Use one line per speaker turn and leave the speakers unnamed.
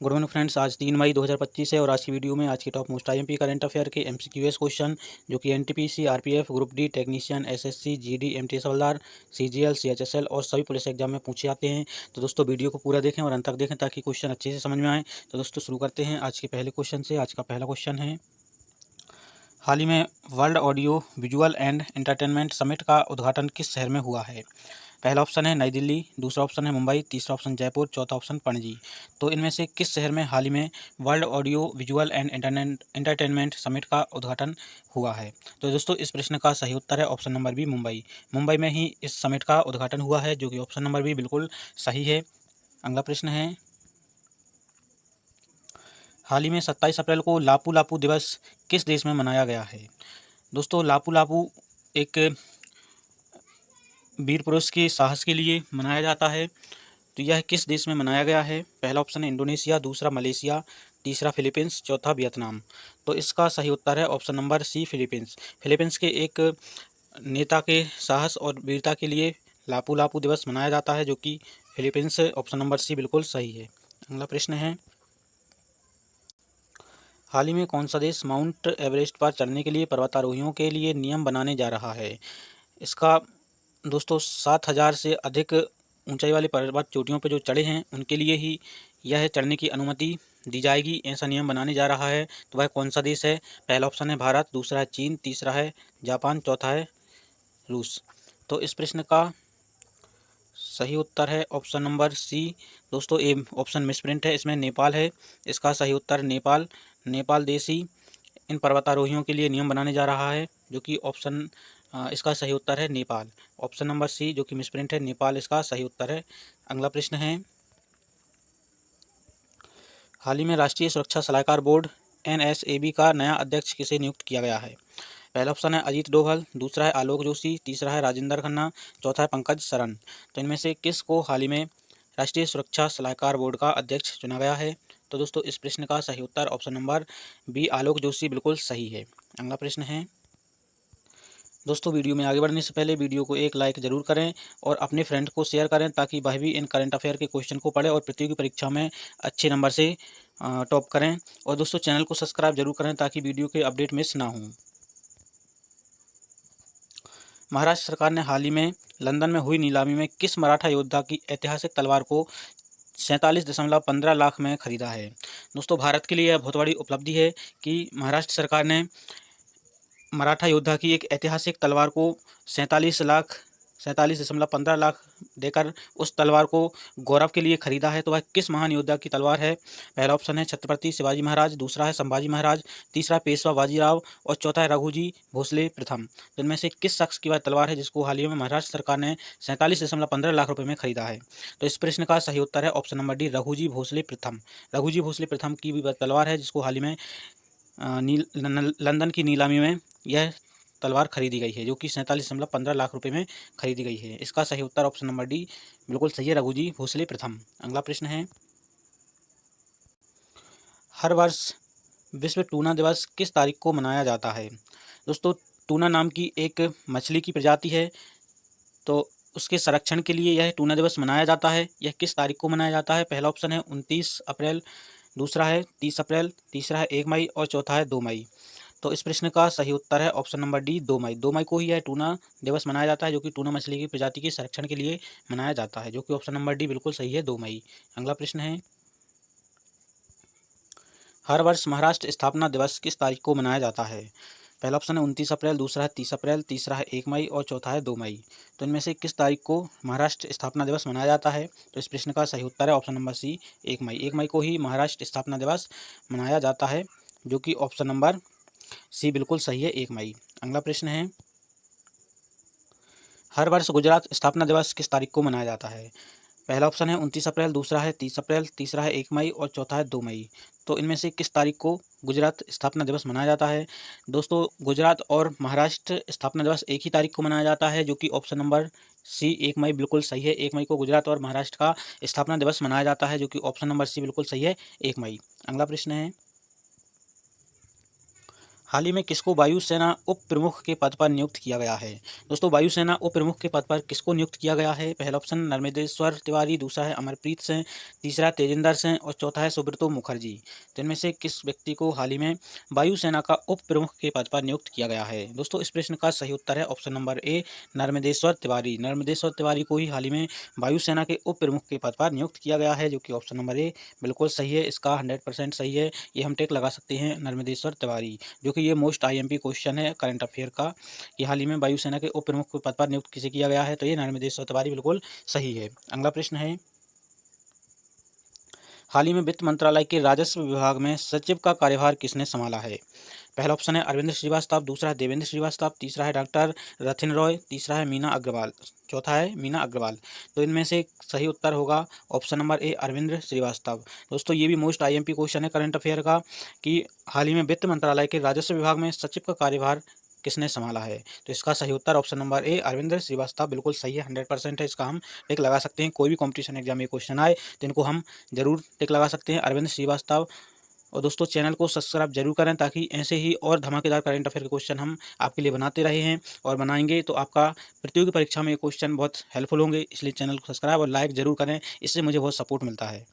Good morning friends, आज 3 मई 2025 है और आज की वीडियो में आज के top most IMP current affair के एमसीक्यूएस क्वेश्चन जो कि NTPC, RPF, group D, technician, SSC, GD, MTS हवलदार, सीजीएल, सीएचएसएल और सभी पुलिस एग्जाम में पूछे जाते हैं। तो दोस्तों वीडियो को पूरा देखें और अंत तक देखें ताकि क्वेश्चन अच्छे से समझ में आए। तो दोस्तों शुरू करते हैं आज के पहले क्वेश्चन से। आज का पहला क्वेश्चन है, हाल ही में world audio visual and entertainment summit का उद्घाटन किस शहर में हुआ है? पहला ऑप्शन है नई दिल्ली, दूसरा ऑप्शन है मुंबई, तीसरा ऑप्शन जयपुर, चौथा ऑप्शन पणजी। तो इनमें से किस शहर में हाल ही में world audio visual and entertainment summit का उद्घाटन हुआ है? तो दोस्तों इस प्रश्न का सही उत्तर है option number B, Mumbai. Mumbai में ही इस समिट का उद्घाटन हुआ है, जो कि ऑप्शन नंबर बी बिल्कुल सही है। अगला प्रश्न है, हाल ही में 27 अप्रैल को लापू लापू दिवस किस देश में मनाया गया है? दोस्तों लापू लापू एक वीर पुरुष के साहस के लिए मनाया जाता है। तो यह किस देश में मनाया गया है? पहला ऑप्शन है इंडोनेशिया, दूसरा मलेशिया, तीसरा फिलीपींस, चौथा वियतनाम। तो इसका सही उत्तर है option number C, Philippines. Philippines के एक नेता के साहस और वीरता के लिए लापू लापू दिवस मनाया जाता है, जो कि फिलीपींस। ऑप्शन नंबर सी बिल्कुल सही है। अगला प्रश्न है, हाल ही में कौन सा देश माउंट एवरेस्ट पर चढ़ने के लिए पर्वतारोहियों के लिए नियम बनाने जा रहा है? इसका दोस्तों 7,000 से अधिक ऊंचाई वाले पर्वत चोटियों पर जो चढ़े हैं उनके लिए ही यह चढ़ने की अनुमति दी जाएगी, ऐसा नियम बनाने जा रहा है। तो वह कौन सा देश है? पहला ऑप्शन है भारत, दूसरा है चीन, तीसरा है जापान, चौथा है रूस। तो इस प्रश्न का सही उत्तर है ऑप्शन नंबर सी। दोस्तों ये ऑप्शन मिसप्रिंट है, इसमें नेपाल है। इसका सही उत्तर नेपाल। नेपाल देश ही इन पर्वतारोहियों के लिए नियम बनाने जा रहा है, जो कि ऑप्शन इसका सही उत्तर है नेपाल। ऑप्शन नंबर सी जो कि मिसप्रिंट है, नेपाल इसका सही उत्तर है। अगला प्रश्न है, हाल ही में राष्ट्रीय सुरक्षा सलाहकार बोर्ड एनएसएबी का नया अध्यक्ष किसे नियुक्त किया गया है? पहला ऑप्शन है अजीत डोभाल, दूसरा है आलोक जोशी, तीसरा है राजेंद्र खन्ना, चौथा है पंकज सरन। तो इनमें से किस को हाल ही में राष्ट्रीय सुरक्षा सलाहकार बोर्ड का अध्यक्ष चुना गया है? तो दोस्तों इस प्रश्न का सही उत्तर ऑप्शन नंबर बी, आलोक जोशी बिल्कुल सही है। अगला प्रश्न है, दोस्तों वीडियो में आगे बढ़ने से पहले वीडियो को एक लाइक जरूर करें और अपने फ्रेंड को शेयर करें ताकि वह भी इन करंट अफेयर के क्वेश्चन को पढ़े और प्रतियोगी परीक्षा में अच्छे नंबर से टॉप करें। और दोस्तों चैनल को सब्सक्राइब जरूर करें ताकि वीडियो के अपडेट मिस ना हों। महाराष्ट्र सरकार ने हाल ही में लंदन में हुई नीलामी में किस मराठा योद्धा की ऐतिहासिक तलवार को 47.15 लाख में खरीदा है? दोस्तों भारत के लिए यह बहुत बड़ी उपलब्धि है कि महाराष्ट्र सरकार ने मराठा योद्धा की एक ऐतिहासिक तलवार को 47.15 लाख देकर उस तलवार को गौरव के लिए खरीदा है। तो वह किस महान योद्धा की तलवार है? पहला ऑप्शन है छत्रपति शिवाजी महाराज, दूसरा है संभाजी महाराज, तीसरा पेशवा बाजीराव और चौथा है रघुजी भोसले प्रथम। तो इनमें से किस शख्स की वह तलवार है जिसको हाल ही में महाराष्ट्र सरकार ने 47.15 लाख रुपये में खरीदा है? तो इस प्रश्न का सही उत्तर है option number D, Raghuji Bhosale प्रथम। रघुजी भोसले प्रथम की भी वह तलवार है जिसको हाल ही में लंदन की नीलामी में यह तलवार खरीदी गई है, जो कि 47.15 लाख रुपए में खरीदी गई है। इसका सही उत्तर ऑप्शन नंबर डी बिल्कुल सही है, रघुजी भोसले प्रथम। अगला प्रश्न है, हर वर्ष विश्व टूना दिवस किस तारीख को मनाया जाता है? दोस्तों टूना नाम की एक मछली की प्रजाति है, तो उसके संरक्षण के लिए यह टूना दिवस मनाया जाता है। यह किस तारीख को मनाया जाता है? पहला ऑप्शन है 29 अप्रैल, दूसरा है 30 अप्रैल, तीसरा है 1 मई और चौथा है 2 मई। तो इस प्रश्न का सही उत्तर है ऑप्शन नंबर डी, 2 मई। 2 मई को ही यह टूना दिवस मनाया जाता है, जो कि टूना मछली की प्रजाति के संरक्षण के लिए मनाया जाता है, जो कि ऑप्शन नंबर डी बिल्कुल सही है, 2 मई। अगला प्रश्न है, हर वर्ष महाराष्ट्र स्थापना दिवस किस तारीख को मनाया जाता है? पहला ऑप्शन है 29 अप्रैल, दूसरा है 30 अप्रैल, तीसरा है 1 मई और चौथा है 2 मई। तो इनमें से किस तारीख को महाराष्ट्र स्थापना दिवस मनाया जाता है? तो इस प्रश्न का सही उत्तर है ऑप्शन नंबर सी, 1 मई। 1 मई को ही महाराष्ट्र स्थापना दिवस मनाया जाता है, जो कि ऑप्शन नंबर सी बिल्कुल सही है, 1 मई। अगला प्रश्न है, हर वर्ष गुजरात स्थापना दिवस किस तारीख को मनाया जाता है? पहला ऑप्शन है 29 अप्रैल, दूसरा है 30 अप्रैल, तीसरा है 1 मई और चौथा है 2 मई। तो इनमें से किस तारीख को गुजरात स्थापना दिवस मनाया जाता है? दोस्तों गुजरात और महाराष्ट्र स्थापना दिवस एक ही तारीख को मनाया जाता है, जो कि ऑप्शन नंबर सी, 1 मई बिल्कुल सही है। 1 मई को गुजरात और महाराष्ट्र का स्थापना दिवस मनाया जाता है, जो कि ऑप्शन नंबर सी बिल्कुल सही है, 1 मई। अगला प्रश्न है, हाल ही में किसको वायुसेना उप प्रमुख के पद पर नियुक्त किया गया है? दोस्तों, वायुसेना उप प्रमुख के पद पर किसको नियुक्त किया गया है? पहला ऑप्शन नर्मदेश्वर तिवारी, दूसरा है अमरप्रीत सिंह, तीसरा तेजिंदर सिंह और चौथा है सुब्रतो मुखर्जी। तो इनमें से किस व्यक्ति को हाल ही में वायुसेना का उप प्रमुख के पद पर नियुक्त किया गया है? दोस्तों, इस प्रश्न का सही उत्तर है ऑप्शन नंबर ए, नर्मदेश्वर तिवारी। नर्मदेश्वर तिवारी को ही हाल ही में वायुसेना के उप प्रमुख के पद पर नियुक्त किया गया है, जो कि ऑप्शन नंबर ए बिल्कुल सही है। इसका 100% सही है, ये हम टिक लगा सकते हैं, नर्मदेश्वर तिवारी। जो कि ये मोस्ट आईएमपी क्वेश्चन है करंट अफेयर का कि हाल ही में वायुसेना के उप प्रमुख के पद पर नियुक्त किसे किया गया है, तो ये नर्मदेश्वर तिवारी बिल्कुल सही है। अगला प्रश्न है, हाल ही में वित्त मंत्रालय के राजस्व विभाग में सचिव का कार्यभार किसने संभाला है? पहला ऑप्शन है अरविंद श्रीवास्तव, दूसरा है देवेंद्र श्रीवास्तव, तीसरा है डॉक्टर रथिन रॉय, तीसरा है मीना अग्रवाल, चौथा है मीना अग्रवाल। तो इनमें से सही उत्तर होगा option number A, Arvind Srivastava. दोस्तों, ये भी मोस्ट आईएमपी क्वेश्चन है करंट अफेयर का कि हाल ही में वित्त मंत्रालय के राजस्व विभाग में सचिव का कार्यभार किसने संभाला है? तो इसका सही उत्तर option number A, Arvind Srivastava बिल्कुल सही है, 100% है। इसका हम टिक लगा सकते हैं, कोई भी कॉम्पिटिशन एग्जाम में क्वेश्चन आए तो इनको हम जरूर टिक लगा सकते हैं, अरविंद श्रीवास्तव। और दोस्तों, चैनल को सब्सक्राइब जरूर करें ताकि ऐसे ही और धमाकेदार करंट अफेयर के क्वेश्चन हम आपके लिए बनाते रहे हैं और बनाएंगे, तो आपका प्रतियोगी परीक्षा में ये क्वेश्चन बहुत हेल्पफुल होंगे। इसलिए चैनल को सब्सक्राइब और लाइक जरूर करें, इससे मुझे बहुत सपोर्ट मिलता है।